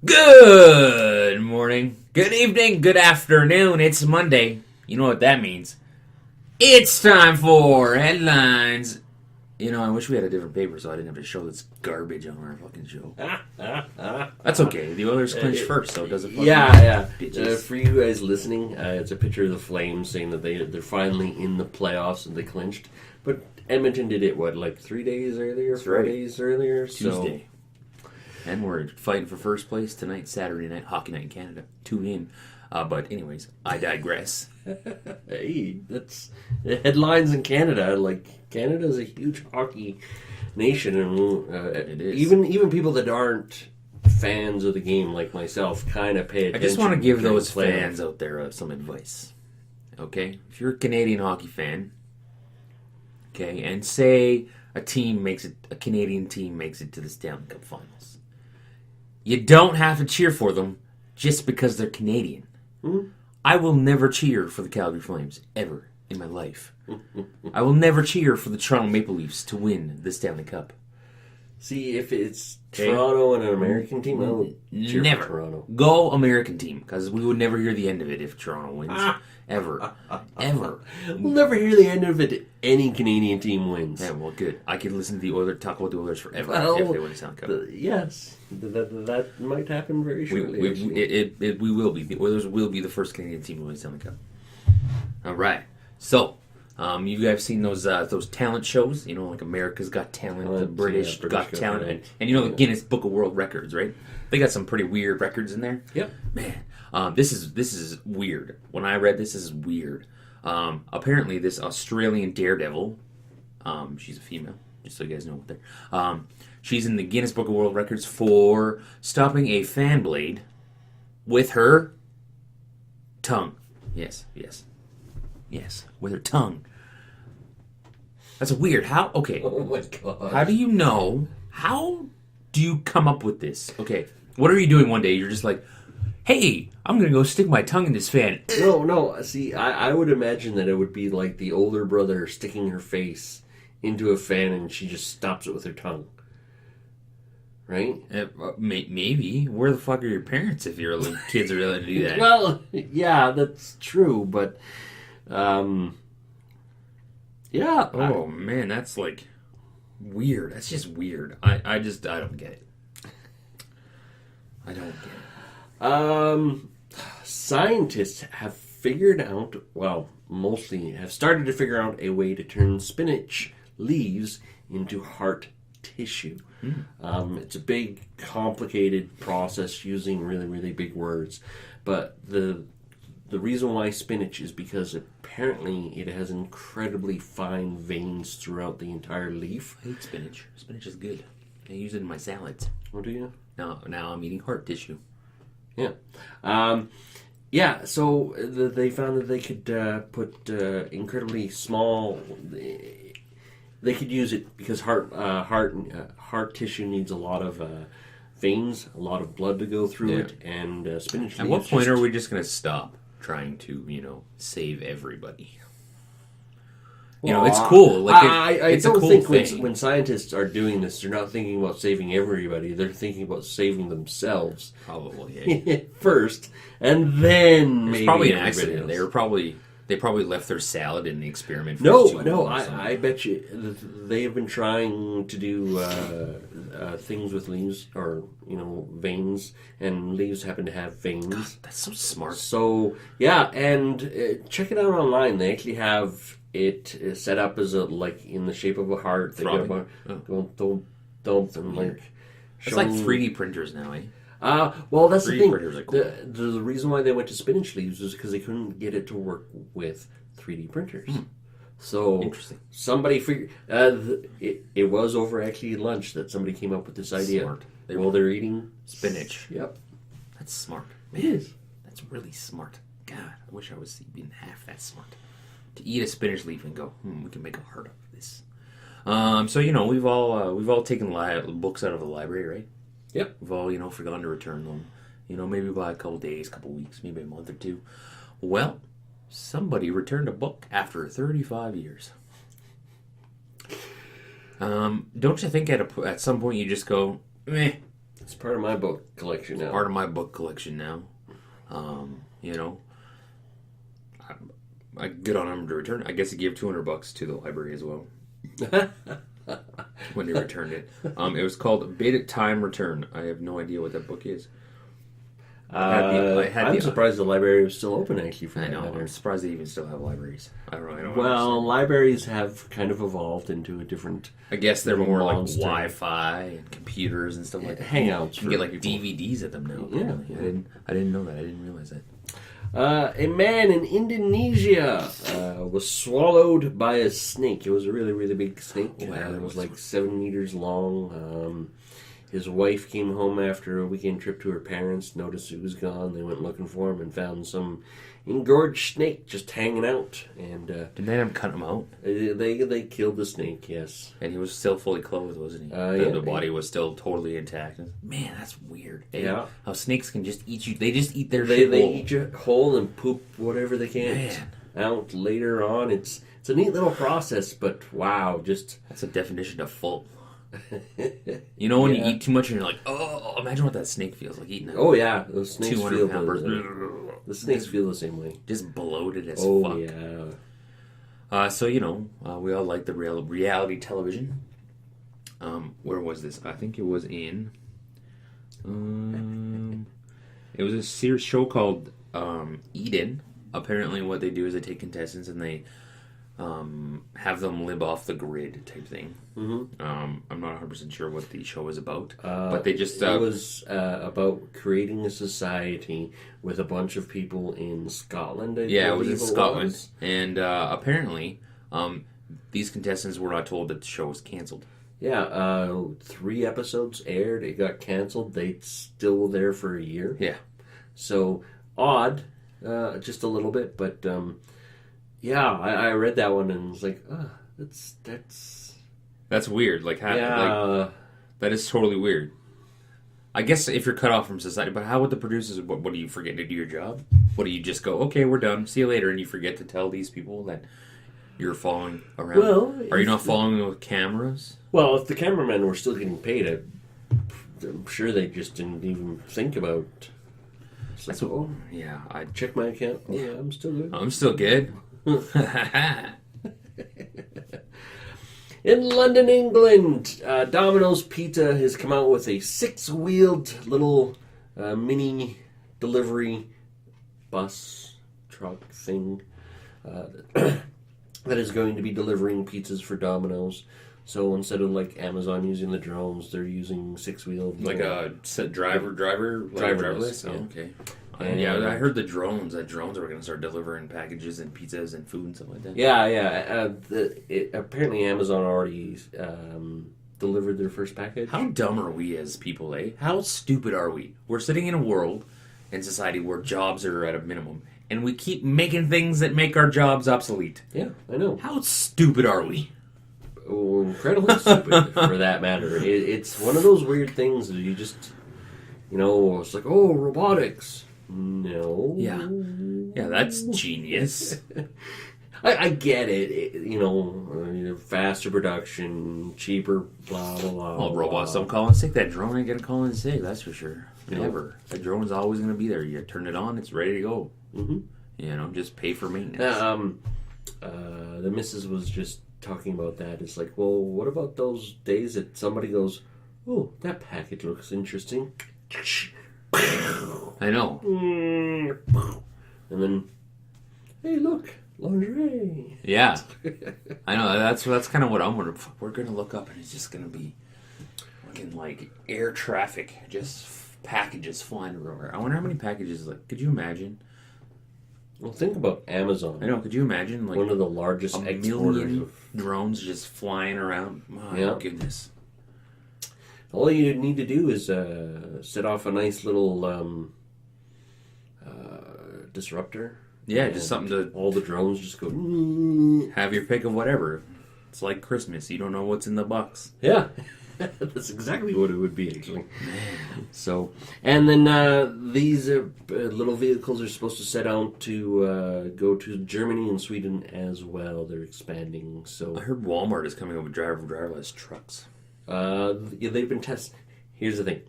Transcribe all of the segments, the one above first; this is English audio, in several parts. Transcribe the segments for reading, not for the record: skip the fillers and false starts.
Good morning, good evening, good afternoon. It's Monday. You know what that means. It's time for headlines. You know, I wish we had a different paper so I didn't have to show this garbage on our fucking show. That's okay. The Oilers clinched first, so it doesn't fucking For you guys listening, it's a picture of the Flames saying that they're finally in the playoffs and they clinched. But Edmonton did it, like 3 days earlier, That's 4 right. days earlier? Tuesday. And we're fighting for first place tonight, Saturday night, Hockey Night in Canada. Tune in. But anyways, I digress. Hey, that's headlines in Canada. Like, Canada's a huge hockey nation, and It is. even people that aren't fans of the game, like myself, kind of pay attention. I just want to give during those playoffs. fans out there some advice. Okay? If you're a Canadian hockey fan, okay, and say a Canadian team makes it to the Stanley Cup Finals, you don't have to cheer for them just because they're Canadian. Mm-hmm. I will never cheer for the Calgary Flames, ever, in my life. I will never cheer for the Toronto Maple Leafs to win the Stanley Cup. See, if it's Toronto and an American team, I would cheer Never. for Toronto. Go American team, because we would never hear the end of it if Toronto wins. Ever. Ever. We'll never hear the end of it if any Canadian team wins. Yeah, well, good. I could listen to the Oilers, talk about the Oilers forever Well, if they win the Stanley Cup. Yes, that might happen very shortly. We will be. The Oilers will be the first Canadian team to win the Stanley Cup. All right. So, you guys seen those talent shows? You know, like America's Got Talent, the British Got Talent, and you know the Guinness Book of World Records, right? They got some pretty weird records in there. Yep. Man, this is weird. When I read this is weird. Apparently, this Australian daredevil, she's a female, just so you guys know what they're. She's in the Guinness Book of World Records for stopping a fan blade with her tongue. Yes, with her tongue. That's weird. How? Okay. Oh my god. How do you know? How do you come up with this? Okay, what are you doing one day? You're just like, hey, I'm going to go stick my tongue in this fan. No. See, I would imagine that it would be like the older brother sticking her face into a fan and she just stops it with her tongue. Right? Maybe. Where the fuck are your parents if your little kids are allowed to do that? Well, yeah, that's true, but... yeah. Oh, man, that's like weird. That's just weird. I don't get it. I don't get it. Scientists have figured out, well, mostly have started to figure out a way to turn spinach leaves into heart tissue. It's a big, complicated process using really, really big words. But the reason why spinach is because apparently it has incredibly fine veins throughout the entire leaf. I hate spinach. Spinach is good. I use it in my salads. Oh, do you? Now I'm eating heart tissue. Yeah. So they found that they could put incredibly small... They could use it because heart tissue needs a lot of veins, a lot of blood to go through it, and spinach leaves... At what point are we just going to stop trying to, save everybody? It's cool. Like it's don't a cool think thing. when scientists are doing this, they're not thinking about saving everybody. They're thinking about saving themselves Probably, yeah. first, and then It's maybe probably an everybody accident. else. They probably left their salad in the experiment. For too long or something. I bet you they have been trying to do things with leaves or veins, and leaves happen to have veins. God, that's so smart. So yeah, and check it out online. They actually have it set up as in the shape of a heart. They get a thump and like. It's like 3D printers now, eh? Well, that's the 3D thing. printers are cool. The reason why they went to spinach leaves was because they couldn't get it to work with 3D printers. So Interesting. somebody figured it was over actually lunch that somebody came up with this idea. Smart. They're eating Spinach. Yep, That's smart. it is. That's really smart. God, I wish I was even half that smart. To eat a spinach leaf and go, we can make a heart of this. So we've all taken books out of the library, right? Yep. We've all forgotten to return them. Maybe by a couple days, couple weeks, maybe a month or two. Well, somebody returned a book after 35 years. Don't you think at some point you just go, meh, It's part of my book collection now. Part of my book collection now. You know, I get on them to return. I guess he gave $200 to the library as well when they returned it. It was called Beta Time Return. I have no idea what that book is. I'm surprised the library was still open, actually, for that matter. I'm surprised they even still have libraries. I don't know. Well, libraries have kind of evolved into a different... I guess they're more monster. like Wi-Fi and computers and stuff like that. Hangouts. You can get like DVDs at them now. Apparently. Yeah. I didn't know that. I didn't realize that. A man in Indonesia was swallowed by a snake. It was a really, really big snake. It was like 7 meters long. His wife came home after a weekend trip to her parents, noticed he was gone. They went looking for him and found some engorged snake just hanging out. And did they have him cut him out? They killed the snake, yes. And he was still fully clothed, wasn't he? The body was still totally intact. Man, that's weird. Yeah. How snakes can just eat you. They just eat their shit shit They whole. eat you whole and poop whatever they can out later on. It's a neat little process, but wow, just... That's a definition of full. You know when you eat too much and you're like, oh, imagine what that snake feels like eating that. Oh yeah, those snakes 200 feel pound the snakes feel the same way. Just bloated as fuck. Oh yeah. So you know, we all like the reality television. Where was this? I think it was in. It was a show called Eden. Apparently, what they do is they take contestants and they have them live off the grid type thing. Mm-hmm. I'm not 100% sure what the show is about, but they just... it was about creating a society with a bunch of people in Scotland. It was in Scotland. And apparently, these contestants were not told that the show was cancelled. Yeah, 3 episodes aired. It got cancelled. They still were there for a year. Yeah. So, odd, just a little bit, but... yeah, I read that one and was like, that's weird. Like, how, that is totally weird. I guess if you're cut off from society, but how would the producers? What do you forget to do your job? What do you just go? Okay, we're done. See you later, and you forget to tell these people that you're following around. Well, are you not following them with cameras? Well, if the cameramen were still getting paid, I'm sure they just didn't even think about. It's like, yeah, I check my account. Oh, yeah, I'm still good. I'm still good. In London, England, Domino's Pizza has come out with a 6-wheeled little mini delivery bus truck thing that is going to be delivering pizzas for Domino's. So instead of like Amazon using the drones, they're using 6-wheeled, like a driverless. Yeah. Oh, okay. I heard the drones. That drones are going to start delivering packages and pizzas and food and stuff like that. Yeah. Apparently, Amazon already delivered their first package. How dumb are we as people, eh? How stupid are we? We're sitting in a world and society where jobs are at a minimum, and we keep making things that make our jobs obsolete. Yeah, I know. How stupid are we? Oh, incredibly stupid, for that matter. It's one of those weird things that you just, it's like, robotics. No. Yeah, that's genius. I get it. Faster production, cheaper, blah, blah, blah. Well, robots don't call in sick. That drone ain't going to call in sick, that's for sure. Never. That drone's always going to be there. You turn it on, it's ready to go. Mm-hmm. Just pay for maintenance. The missus was just talking about that. It's like, well, what about those days that somebody goes, oh, that package looks interesting. I know. And then, hey, look, lingerie. Yeah. I know. That's kind of what I'm wondering. We're going to look up and it's just going to be looking like air traffic, just packages flying everywhere. I wonder how many packages, could you imagine? Well, think about Amazon. I know. Could you imagine, one of the largest exporters of drones just flying around? My goodness. All you need to do is set off a nice little disruptor. Yeah, just something to... All the drones just go... Have your pick of whatever. It's like Christmas. You don't know what's in the box. Yeah. That's exactly what it would be, actually. So, and then these little vehicles are supposed to set out to go to Germany and Sweden as well. They're expanding. So I heard Walmart is coming up with driverless trucks. They've been testing. Here's the thing: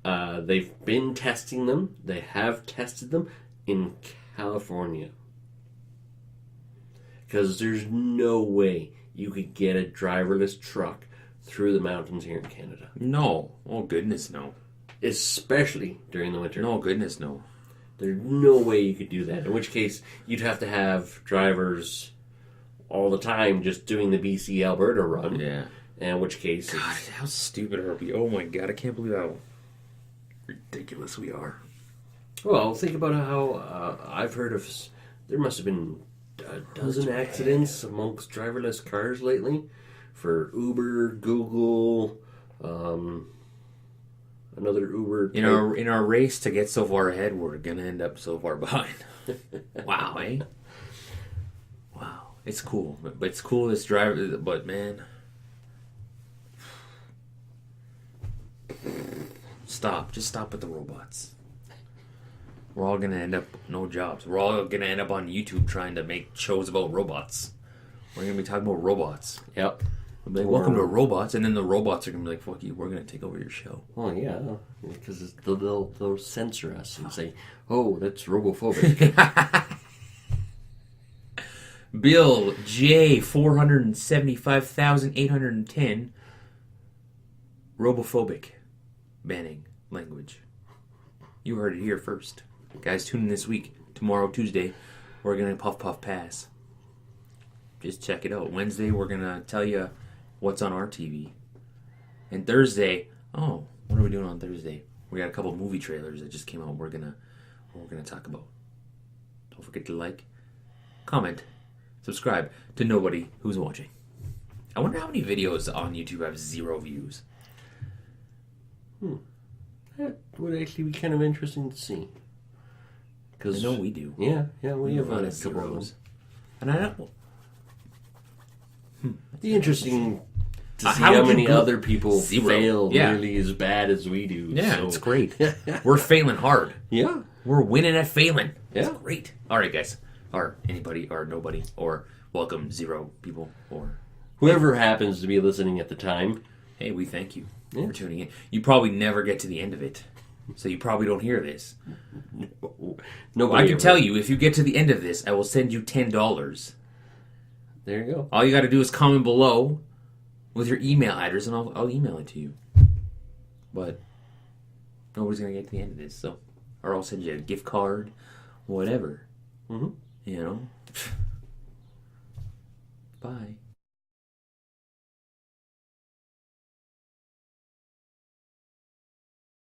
They've been testing them. They have tested them in California. Because there's no way you could get a driverless truck through the mountains here in Canada. No. Oh, goodness, no. Especially during the winter. No, goodness, no. There's no way you could do that. In which case, you'd have to have drivers all the time just doing the BC-Alberta run. Yeah. In which case... God, how stupid are we? Oh, my God, I can't believe how ridiculous we are. Well, think about how I've heard of... There must have been a dozen accidents amongst driverless cars lately. For Uber, Google, another Uber... In our race to get so far ahead, we're going to end up so far behind. Wow, eh? Wow. It's cool. But it's cool this driver... But, man... Stop. Just stop with the robots. We're all going to end up no jobs. We're all going to end up on YouTube trying to make shows about robots. We're going to be talking about robots. Yep. We'll be like, welcome to robots. And then the robots are going to be like, fuck you, we're going to take over your show. Oh, yeah. Because they'll censor us and say, oh, that's robophobic. Bill J. 475,810. Robophobic. Banning language. You heard it here first. Guys, tune in this week. Tomorrow, Tuesday, we're going to puff pass. Just check it out. Wednesday, we're going to tell you what's on our TV. And Thursday, what are we doing on Thursday? We got a couple movie trailers that just came out we're going to talk about. Don't forget to like, comment, subscribe to nobody who's watching. I wonder how many videos on YouTube have 0 views. That would actually be kind of interesting to see. I know we do. Yeah, we have a lot a of couple of zeros. them. And I don't... It'd be interesting to see how how would many you go- other people 0. fail Yeah. nearly as bad as we do. Yeah, so. it's great. We're failing hard. Yeah. We're winning at failing. Yeah. It's great. All right, guys. Or anybody, or nobody, or welcome 0 people, or... Whoever happens to be listening at the time. Hey, we thank you for tuning in. You probably never get to the end of it, so you probably don't hear this. Nobody I can ever. tell you, if you get to the end of this, I will send you $10. There you go. All you got to do is comment below with your email address, and I'll email it to you. But nobody's going to get to the end of this, so... Or I'll send you a gift card, whatever. Mm-hmm. You know? Bye.